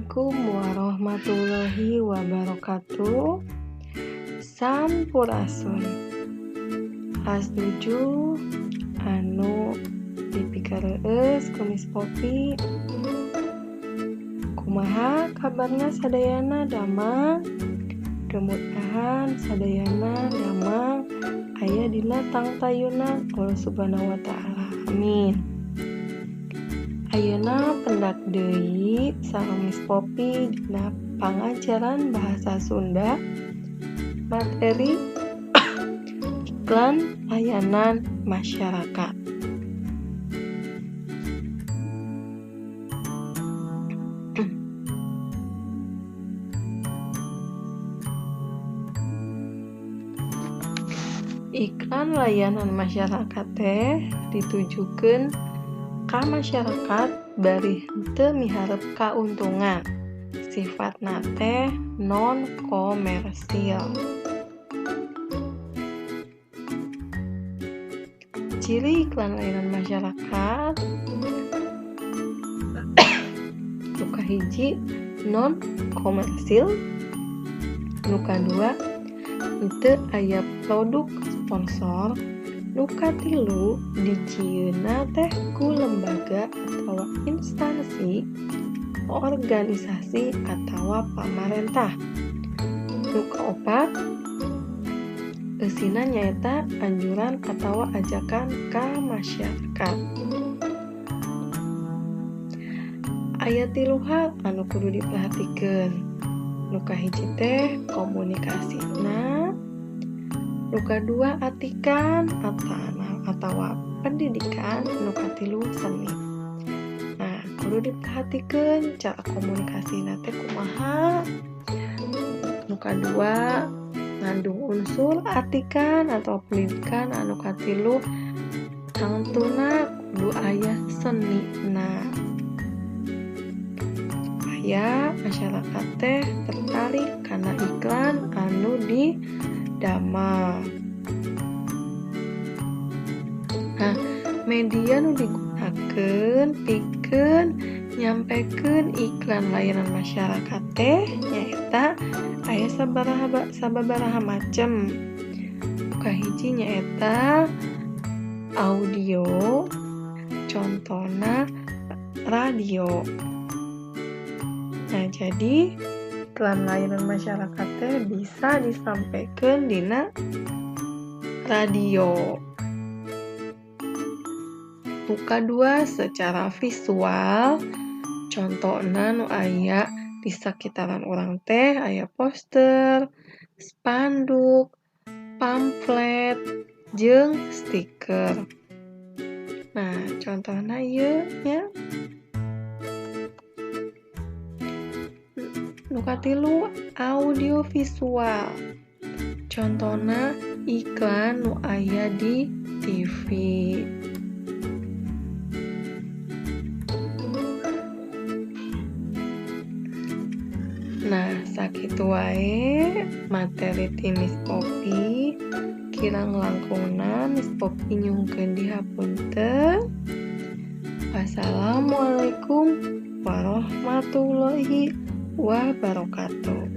Assalamualaikum warahmatullahi wabarakatuh. Sampurasun. Kelas 7 anu dipikareus kumis Poppy. Kumaha kabarna sadayana damang? Kemudahan sadayana damang aya dina tangtayunan Allah Subhanahu wa taala. Amin. Ayeuna pendak deui sareng Miss Poppy dina pangajaran bahasa Sunda materi iklan layanan masyarakat. Iklan layanan masyarakat teh ditujukeun ka masyarakat bari henteu miharep kauntungan. Sifatna teh non komersil. Ciri iklan layanan masyarakat nu kahiji non komersil, nu kadua henteu aya produk sponsor, nu katilu dijieunna teh ku lembaga atawa instansi, organisasi atawa pamarentah. Nu kaopat eusina nyaeta anjuran atawa ajakan ka masyarakat. Aya 3 hal anu kudu diperhatikeun. Nu kahiji teh komunikasina, nu kadua atikan atawa pendidikan, nu katilu seni. Nah, kudu diperhatikeun cara komunikasina teh kumaha. Nu kadua ngandung unsur atikan atau pendidikan, anu katilu tangtuna kudu aya senina. Supaya masyarakat teh tertarik kana iklan anu didamel. Nah, media nu digunakeun pikeun nyampekeun iklan layanan masyarakat teh nyaeta aya sababaraha macem. Kahiji nyaeta audio, contona radio. Nah, jadi iklan layanan masyarakat teh bisa disampaikan dina radio. Nu kadua secara visual, contona nu aya di sekitaran urang teh aya poster, spanduk, pamflet, jeung stiker. Nah, contohna ieu nya. Nu katilu audio visual. Contona iklan nu aya di TV. Nah, sakitu wae materi ti Miss Poppy. Kirang langkungna Miss Poppy nyungkeun di hapunten. Wassalamualaikum warahmatullahi wabarakatuh.